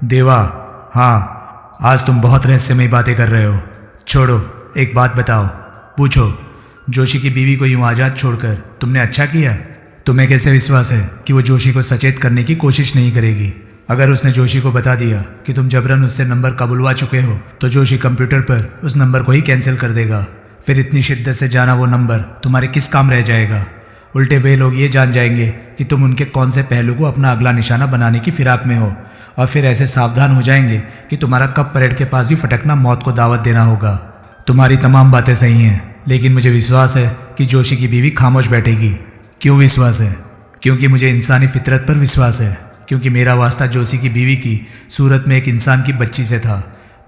देवा, हाँ, आज तुम बहुत रहस्यमयी बातें कर रहे हो। छोड़ो, एक बात बताओ। पूछो। जोशी की बीवी को यूं आज़ाद छोड़कर तुमने अच्छा किया? तुम्हें कैसे विश्वास है कि वो जोशी को सचेत करने की कोशिश नहीं करेगी? अगर उसने जोशी को बता दिया कि तुम जबरन उससे नंबर कबुलवा चुके हो तो जोशी कंप्यूटर पर उस नंबर को ही कैंसिल कर देगा। फिर इतनी शिद्दत से जाना वो नंबर तुम्हारे किस काम रह जाएगा? उल्टे वे लोग ये जान जाएंगे कि तुम उनके कौन से पहलू को अपना अगला निशाना बनाने की फिराक में हो, और फिर ऐसे सावधान हो जाएंगे कि तुम्हारा कब परेड के पास भी फटकना मौत को दावत देना होगा। तुम्हारी तमाम बातें सही हैं, लेकिन मुझे विश्वास है कि जोशी की बीवी खामोश बैठेगी। क्यों विश्वास है? क्योंकि मुझे इंसानी फितरत पर विश्वास है। क्योंकि मेरा वास्ता जोशी की बीवी की सूरत में एक इंसान की बच्ची से था,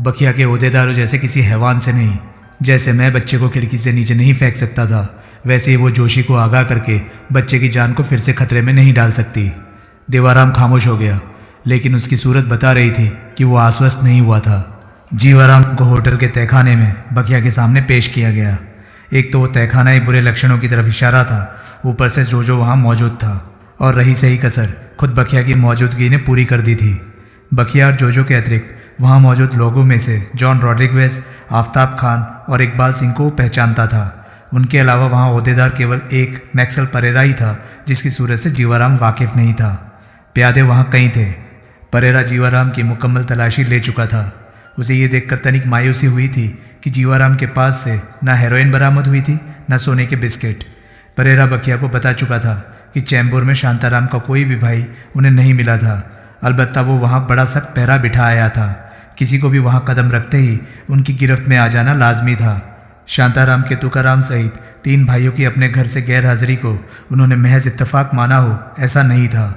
बखिया के ओहदेदारों जैसे किसी हैवान से नहीं। जैसे मैं बच्चे को खिड़की से नीचे नहीं फेंक सकता था, वैसे ही वो जोशी को आगाह करके बच्चे की जान को फिर से खतरे में नहीं डाल सकती। देवाराम खामोश हो गया, लेकिन उसकी सूरत बता रही थी कि वो आश्वस्त नहीं हुआ था। जीवाराम को होटल के तहखाने में बकिया के सामने पेश किया गया। एक तो वो तहखाना ही बुरे लक्षणों की तरफ इशारा था, ऊपर से जोजो वहाँ मौजूद था, और रही सही कसर खुद बकिया की मौजूदगी ने पूरी कर दी थी। बकिया और जोजो के अतिरिक्त वहाँ मौजूद लोगों में से जॉन रॉड्रिग्वेज, आफ्ताब खान और इकबाल सिंह को पहचानता था। उनके अलावा वहाँ ओहदेदार केवल एक मैक्सवेल परेरा ही था, जिसकी सूरत से जीवाराम वाकिफ नहीं था। प्यादे वहाँ कई थे। परेरा जीवाराम की मुकम्मल तलाशी ले चुका था। उसे ये देखकर तनिक मायूसी हुई थी कि जीवाराम के पास से न हेरोइन बरामद हुई थी, न सोने के बिस्किट। परेरा बकिया को बता चुका था कि चैम्बूर में शांताराम का कोई भी भाई उन्हें नहीं मिला था। अलबत्ता वो वहाँ बड़ा सख्त पहरा बिठा आया था। किसी को भी वहाँ कदम रखते ही उनकी गिरफ्त में आ जाना लाजमी था। शांताराम के तुकाराम सहित 3 भाइयों की अपने घर से गैर हाजिरी को उन्होंने महज इत्तेफाक माना हो, ऐसा नहीं था।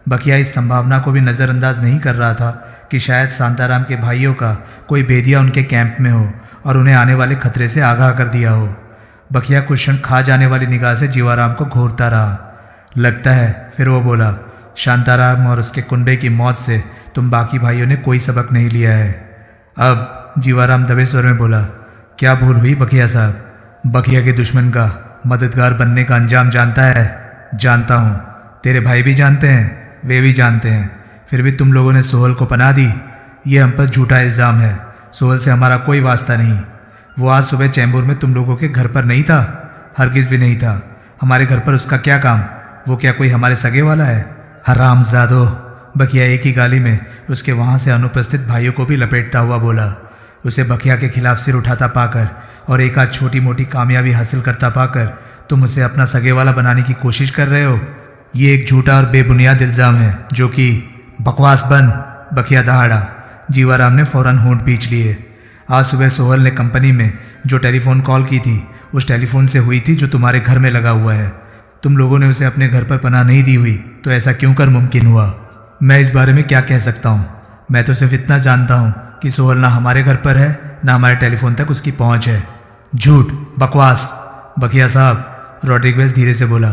बकिया इस संभावना को भी नज़रअंदाज नहीं कर रहा था कि शायद शांताराम के भाइयों का कोई भेदिया उनके कैंप में हो और उन्हें आने वाले खतरे से आगाह कर दिया हो। बकिया कुछ क्षण खा जाने वाली निगाह से जीवाराम को घूरता रहा। लगता है, फिर वो बोला, शांताराम और उसके कुनबे की मौत से तुम बाकी भाइयों ने कोई सबक नहीं लिया है। अब जीवाराम दबे स्वर में बोला, क्या भूल हुई बकिया साहब? बकिया के दुश्मन का मददगार बनने का अंजाम जानता है? जानता हूँ। तेरे भाई भी जानते हैं, वे भी जानते हैं। फिर भी तुम लोगों ने सोहल को पनाह दी। ये हम पर झूठा इल्ज़ाम है। सोहल से हमारा कोई वास्ता नहीं। वो आज सुबह चैम्बूर में तुम लोगों के घर पर नहीं था, हरगिज़ भी नहीं था। हमारे घर पर उसका क्या काम? वो क्या कोई हमारे सगे वाला है? हरामजादो! बकिया एक ही गाली में उसके वहाँ से अनुपस्थित भाइयों को भी लपेटता हुआ बोला। उसे बकिया के खिलाफ सिर उठाता पाकर और एक आध छोटी मोटी कामयाबी हासिल करता पाकर तुम उसे अपना सगे वाला बनाने की कोशिश कर रहे हो। ये एक झूठा और बेबुनियाद इल्ज़ाम है जो कि बकवास बन। बकिया दहाड़ा। जीवाराम ने फौरन होंठ भींच लिए। आज सुबह सोहल ने कंपनी में जो टेलीफोन कॉल की थी उस टेलीफोन से हुई थी जो तुम्हारे घर में लगा हुआ है। तुम लोगों ने उसे अपने घर पर पनाह नहीं दी हुई तो ऐसा क्यों कर मुमकिन हुआ? मैं इस बारे में क्या कह सकता हूँ? मैं तो सिर्फ इतना जानता हूँ कि सोहल ना हमारे घर पर है, ना हमारे टेलीफोन तक उसकी पहुँच है। झूठ, बकवास! बकिया साहब, रॉड्रिग्वेज धीरे से बोला,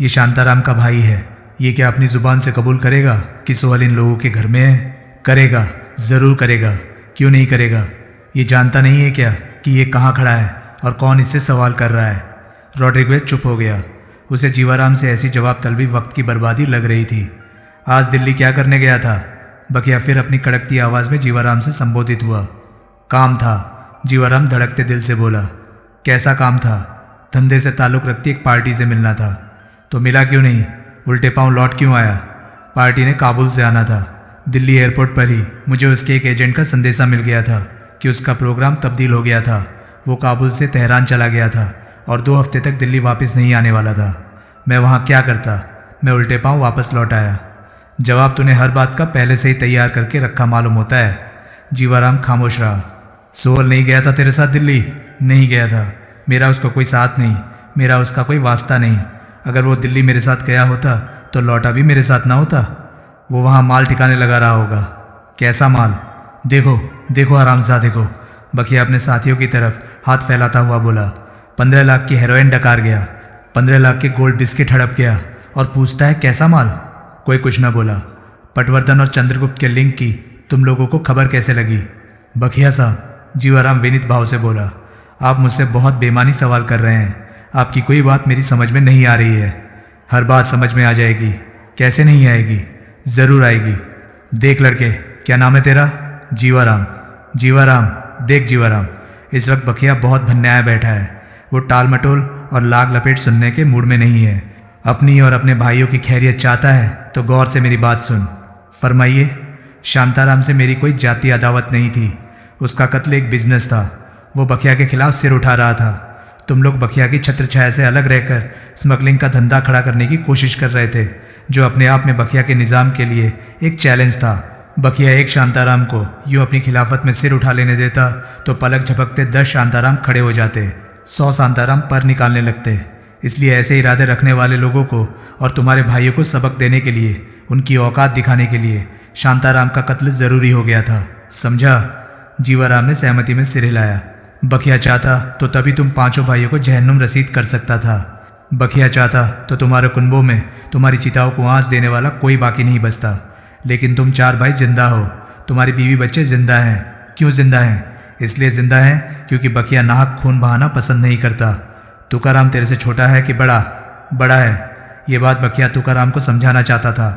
ये शांताराम का भाई है। ये क्या अपनी ज़ुबान से कबूल करेगा कि सोहल इन लोगों के घर में है? करेगा, ज़रूर करेगा। क्यों नहीं करेगा? ये जानता नहीं है क्या कि ये कहाँ खड़ा है और कौन इससे सवाल कर रहा है? रॉड्रिग्वेज चुप हो गया। उसे जीवाराम से ऐसी जवाब तलबी वक्त की बर्बादी लग रही थी। आज दिल्ली क्या करने गया था? बकिया फिर अपनी कड़कती आवाज़ में जीवाराम से संबोधित हुआ। काम था, जीवाराम धड़कते दिल से बोला। कैसा काम था? धंधे से ताल्लुक़ रखती एक पार्टी से मिलना था। तो मिला क्यों नहीं? उल्टे पांव लौट क्यों आया? पार्टी ने काबुल से आना था। दिल्ली एयरपोर्ट पर ही मुझे उसके एक एजेंट का संदेशा मिल गया था कि उसका प्रोग्राम तब्दील हो गया था। वो काबुल से तेहरान चला गया था और 2 हफ्ते तक दिल्ली वापस नहीं आने वाला था। मैं वहाँ क्या करता? मैं उल्टे पांव वापस लौट आया। जवाब तूने हर बात का पहले से ही तैयार करके रखा मालूम होता है। जीवाराम खामोश रहा। सोहल नहीं गया था तेरे साथ दिल्ली? नहीं गया था। मेरा उसका कोई साथ नहीं, मेरा उसका कोई वास्ता नहीं। अगर वो दिल्ली मेरे साथ गया होता तो लौटा भी मेरे साथ ना होता। वो वहाँ माल ठिकाने लगा रहा होगा। कैसा माल? देखो देखो हरामजादे को। बकिया अपने साथियों की तरफ हाथ फैलाता हुआ बोला। 15 लाख की हेरोइन डकार गया, 15 लाख के गोल्ड बिस्किट हड़प गया और पूछता है कैसा माल? कोई कुछ न बोला। पटवर्धन और चंद्रगुप्त के लिंक की तुम लोगों को खबर कैसे लगी? बकिया साहब, जीवाराम विनीत भाव से बोला, आप मुझसे बहुत बेमानी सवाल कर रहे हैं। आपकी कोई बात मेरी समझ में नहीं आ रही है। हर बात समझ में आ जाएगी। कैसे नहीं आएगी? ज़रूर आएगी। देख लड़के, क्या नाम है तेरा? जीवाराम। जीवाराम, देख जीवाराम, इस वक्त बकिया बहुत भन्नाया बैठा है। वो टाल मटोल और लाग लपेट सुनने के मूड में नहीं है। अपनी और अपने भाइयों की खैरियत चाहता है तो गौर से मेरी बात सुन। फरमाइए। शांताराम से मेरी कोई जाती अदावत नहीं थी। उसका कत्ल एक बिजनेस था। वो बकिया के खिलाफ सिर उठा रहा था। तुम लोग बकिया की छत्र छाया से अलग रहकर स्मगलिंग का धंधा खड़ा करने की कोशिश कर रहे थे, जो अपने आप में बकिया के निज़ाम के लिए एक चैलेंज था। बकिया एक शांताराम को यूँ अपनी खिलाफत में सिर उठा लेने देता तो पलक झपकते 10 शांताराम खड़े हो जाते, 100 शांताराम पर निकालने लगते। इसलिए ऐसे इरादे रखने वाले लोगों को और तुम्हारे भाइयों को सबक देने के लिए, उनकी औकात दिखाने के लिए शांताराम का कत्ल ज़रूरी हो गया था। समझा? जीवाराम ने सहमति में सिर हिलाया। बकिया चाहता तो तभी तुम 5 भाइयों को जहन्नुम रसीद कर सकता था। बकिया चाहता तो तुम्हारे कुनबों में तुम्हारी चिताओं को आंच देने वाला कोई बाकी नहीं बचता। लेकिन तुम 4 भाई जिंदा हो, तुम्हारी बीवी बच्चे जिंदा हैं। क्यों जिंदा हैं? इसलिए जिंदा हैं क्योंकि बकिया नाहक खून बहाना पसंद नहीं करता। तुकाराम तेरे से छोटा है कि बड़ा? बड़ा है। ये बात बकिया तुकाराम को समझाना चाहता था,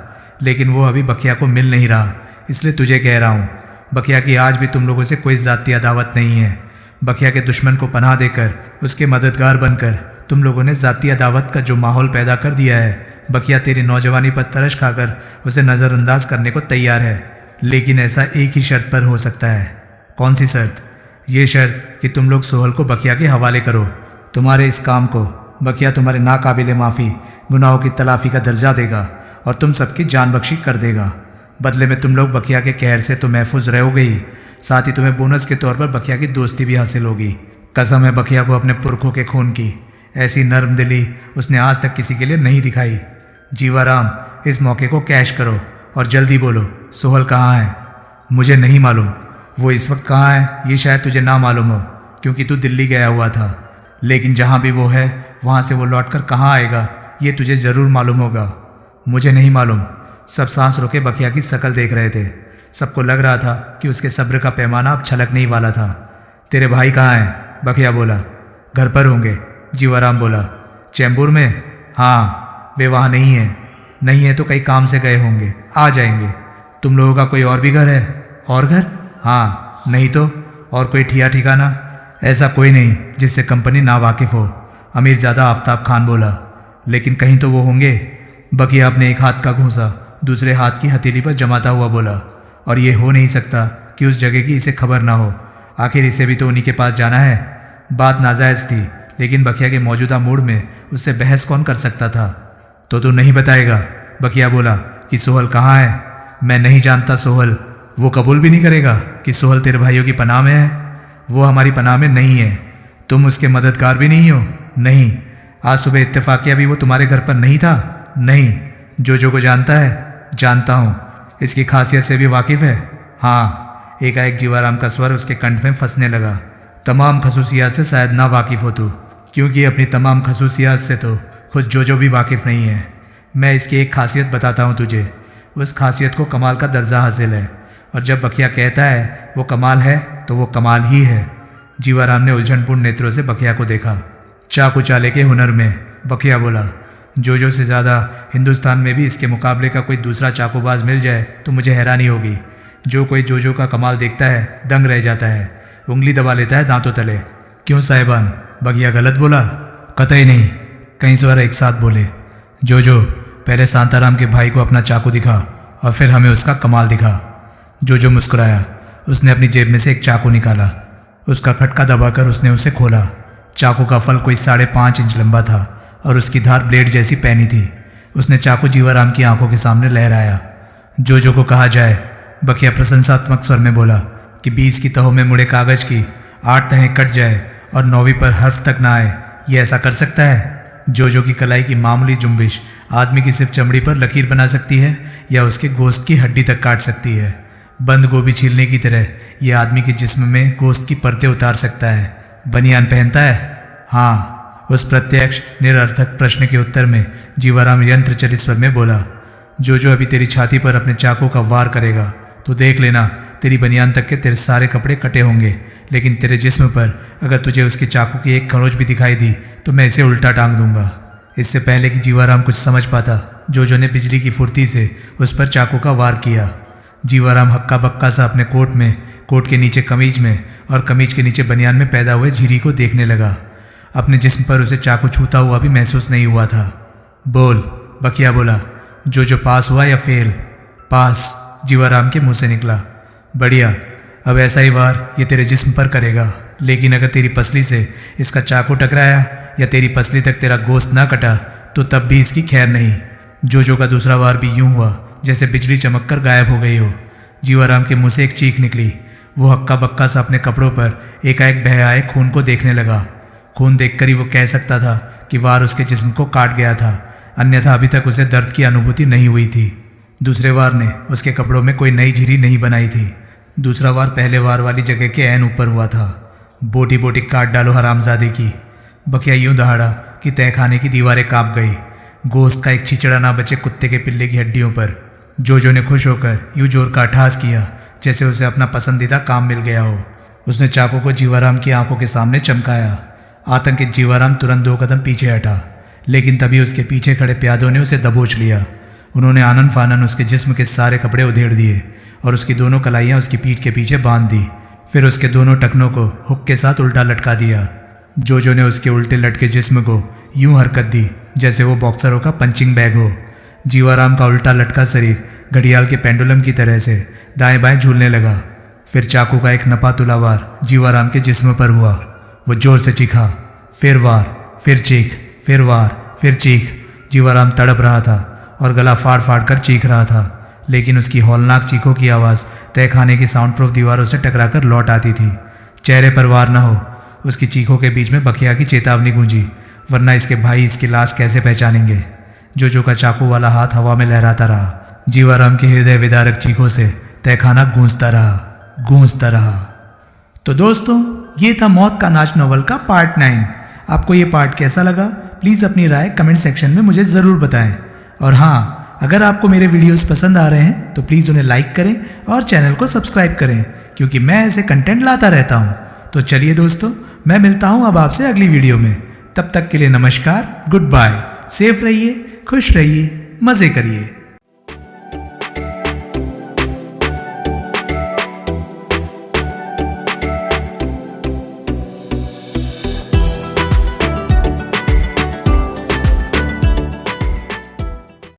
लेकिन वो अभी बकिया को मिल नहीं रहा, इसलिए तुझे कह रहा हूँ। बकिया की आज भी तुम लोगों से कोई ज़ाती अदावत नहीं है। बकिया के दुश्मन को पनाह देकर, उसके मददगार बनकर तुम लोगों ने ज़ाती अदावत का जो माहौल पैदा कर दिया है। बकिया तेरी नौजवानी पर तरस खाकर उसे नज़रअंदाज करने को तैयार है, लेकिन ऐसा एक ही शर्त पर हो सकता है। कौन सी शर्त? ये शर्त कि तुम लोग सोहल को बकिया के हवाले करो। तुम्हारे इस काम को बकिया तुम्हारे नाकाबिले माफ़ी गुनाहों की तलाफ़ी का दर्जा देगा और तुम सबकी जान बख्शी कर देगा। बदले में तुम लोग बकिया के कहर से तो महफूज रहोगे ही, साथ ही तुम्हें बोनस के तौर पर बकिया की दोस्ती भी हासिल होगी। कसम है बकिया को अपने पुरखों के खून की, ऐसी नर्म दिली उसने आज तक किसी के लिए नहीं दिखाई। जीवाराम, इस मौके को कैश करो और जल्दी बोलो, सोहल कहाँ है? मुझे नहीं मालूम। वो इस वक्त कहाँ है ये शायद तुझे ना मालूम हो, क्योंकि तू दिल्ली गया हुआ था, लेकिन जहाँ भी वो है वहाँ से वो लौटकर कहाँ आएगा ये तुझे ज़रूर मालूम होगा। मुझे नहीं मालूम। सब सांस रोके बकिया की शक्ल देख रहे थे। सबको लग रहा था कि उसके सब्र का पैमाना अब छलकने ही वाला था। तेरे भाई कहाँ हैं? बकिया बोला। घर पर होंगे, जीवाराम बोला। चैम्बूर में? हाँ, वे वहाँ नहीं हैं। नहीं है तो कई काम से गए होंगे, आ जाएंगे। तुम लोगों का कोई और भी घर है? और घर? हाँ। नहीं तो और कोई ठिया ठिकाना? ऐसा कोई नहीं जिससे कंपनी ना वाकिफ़ हो, अमीरजादा आफ्ताब खान बोला। लेकिन कहीं तो वो होंगे। बकिया अपने एक हाथ का घूंसा दूसरे हाथ की हथेली पर जमाता हुआ बोला। और ये हो नहीं सकता कि उस जगह की इसे खबर ना हो। आखिर इसे भी तो उन्हीं के पास जाना है। बात नाजायज़ थी, लेकिन बकिया के मौजूदा मूड में उससे बहस कौन कर सकता था। तो तू नहीं बताएगा? बकिया बोला कि सोहल कहाँ है? मैं नहीं जानता सोहल। वो कबूल भी नहीं करेगा कि सोहल तेरे भाइयों की पनाह में है? वो हमारी पनाह में नहीं है। तुम उसके मददगार भी नहीं हो? नहीं। आज सुबह इत्तेफाकिया भी वो तुम्हारे घर पर नहीं था? नहीं। जो को जानता है? जानता हूँ। इसकी खासियत से भी वाकिफ़ है? हाँ। एकाएक जीवाराम का स्वर उसके कंठ में फंसने लगा। तमाम खसूसियात से शायद ना वाकिफ़ हो तू, क्योंकि अपनी तमाम खसूसियात से तो खुद जो भी वाकिफ़ नहीं है। मैं इसकी एक खासियत बताता हूँ तुझे। उस खासियत को कमाल का दर्जा हासिल है, और जब बकिया कहता है वो कमाल है तो वो कमाल ही है। जीवाराम ने उलझनपूर्ण नेत्रों से बकिया को देखा। चाकू चाले के हुनर में, बकिया बोला। जो से ज़्यादा हिंदुस्तान में भी इसके मुकाबले का कोई दूसरा चाकूबाज मिल जाए तो मुझे हैरानी होगी। जो कोई जो का कमाल देखता है दंग रह जाता है, उंगली दबा लेता है दांतों तले। क्यों साहिबान, बकिया गलत बोला? कतई नहीं। कई स्वर एक साथ बोले। जो पहले शांताराम के भाई को अपना चाकू दिखा और फिर हमें उसका कमाल दिखा। जो मुस्कुराया। उसने अपनी जेब में से एक चाकू निकाला। उसका खटका दबाकर उसने उसे खोला। चाकू का फल कोई 5.5 इंच लंबा था और उसकी धार ब्लेड जैसी पैनी थी। उसने चाकू जीवाराम की आंखों के सामने लहराया। जो को कहा जाए, बकिया प्रशंसात्मक स्वर में बोला, कि 20 की तहों में मुड़े कागज की 8 तहें कट जाए और 9वीं पर हर्फ तक ना आए, ये ऐसा कर सकता है? जो की कलाई की मामूली जुम्बिश आदमी की सिर्फ चमड़ी पर लकीर बना सकती है या उसके गोश्त की हड्डी तक काट सकती है। बंद गोभी छीलने की तरह यह आदमी के जिस्म में गोश्त की परतें उतार सकता है। बनियान पहनता है? हाँ। उस प्रत्यक्ष निरर्थक प्रश्न के उत्तर में जीवाराम यंत्र चलित स्वर में बोला। जो अभी तेरी छाती पर अपने चाकू का वार करेगा तो देख लेना तेरी बनियान तक के तेरे सारे कपड़े कटे होंगे, लेकिन तेरे जिस्म पर अगर तुझे उसके चाकू की एक खरोंच भी दिखाई दी तो मैं इसे उल्टा टांग दूंगा। इससे पहले कि जीवाराम कुछ समझ पाता, जो ने बिजली की फुर्ती से उस पर चाकू का वार किया। जीवाराम हक्का बक्का सा अपने कोट के नीचे कमीज में और कमीज के नीचे बनियान में पैदा हुए झिरी को देखने लगा। अपने जिस्म पर उसे चाकू छूता हुआ भी महसूस नहीं हुआ था। बोल, बकिया बोला। जो पास हुआ या फेल? पास, जीवाराम के मुंह से निकला। बढ़िया, अब ऐसा ही वार ये तेरे जिस्म पर करेगा, लेकिन अगर तेरी पसली से इसका चाकू टकराया या तेरी पसली तक तेरा गोश्त ना कटा तो तब भी इसकी खैर नहीं। जो का दूसरा वार भी यूं हुआ जैसे बिजली चमककर गायब हो गई हो। जीवाराम के मुंह से एक चीख निकली। वो हक्का बक्का सा अपने कपड़ों पर एकाएक बह आए खून को देखने लगा। खून देखकर ही वो कह सकता था कि वार उसके जिस्म को काट गया था, अन्यथा अभी तक उसे दर्द की अनुभूति नहीं हुई थी। दूसरे वार ने उसके कपड़ों में कोई नई झिरी नहीं बनाई थी। दूसरा वार पहले वार वाली जगह के ऐन ऊपर हुआ था। बोटी बोटी काट डालो हरामजादे की। बकिया यूं दहाड़ा कि तहखाने की दीवारें कांप गई। गोश्त का एक छिचड़ा ना बचे कुत्ते के पिल्ले की हड्डियों पर। जोजो ने खुश होकर यूं जोर का अट्ठास किया जैसे उसे अपना पसंदीदा काम मिल गया हो। उसने चाकू को जीवाराम की आंखों के सामने चमकाया। आतंकित जीवाराम तुरंत 2 कदम पीछे हटा, लेकिन तभी उसके पीछे खड़े प्यादों ने उसे दबोच लिया। उन्होंने आनन फानन उसके जिस्म के सारे कपड़े उधेड़ दिए और उसकी दोनों कलाइयाँ उसकी पीठ के पीछे बांध दी। फिर उसके दोनों टखनों को हुक के साथ उल्टा लटका दिया। जोजो ने उसके उल्टे लटके जिस्म को यूं हरकत दी जैसे वो बॉक्सरों का पंचिंग बैग हो। जीवाराम का उल्टा लटका शरीर घड़ियाल के पेंडुलम की तरह से दाएं बाएं झूलने लगा। फिर चाकू का एक नपा तुला वार जीवाराम के जिस्म पर हुआ। वो जोर से चीखा, फिर वार, फिर चीख, फिर वार, फिर चीख। जीवाराम तड़प रहा था और गला फाड़ फाड़ कर चीख रहा था, लेकिन उसकी हौलनाक चीखों की आवाज़ तय खाने की साउंड प्रूफ दीवारों से टकराकर लौट आती थी। चेहरे पर वार न हो, उसकी चीखों के बीच में बखिया की चेतावनी गूंजी, वरना इसके भाई इसकी लाश कैसे पहचानेंगे। जोजो का चाकू वाला हाथ हवा में लहराता रहा। जीवाराम की हृदय विदारक चीखों से तहखाना गूंजता रहा। तो दोस्तों, ये था मौत का नाच नॉवल का पार्ट 9। आपको ये पार्ट कैसा लगा प्लीज़ अपनी राय कमेंट सेक्शन में मुझे ज़रूर बताएं। और हाँ, अगर आपको मेरे वीडियोस पसंद आ रहे हैं तो प्लीज़ उन्हें लाइक करें और चैनल को सब्सक्राइब करें, क्योंकि मैं ऐसे कंटेंट लाता रहता हूँ। तो चलिए दोस्तों, मैं मिलता हूँ अब आपसे अगली वीडियो में। तब तक के लिए नमस्कार, गुड बाय, सेफ रहिए, खुश रहिए, मज़े करिए।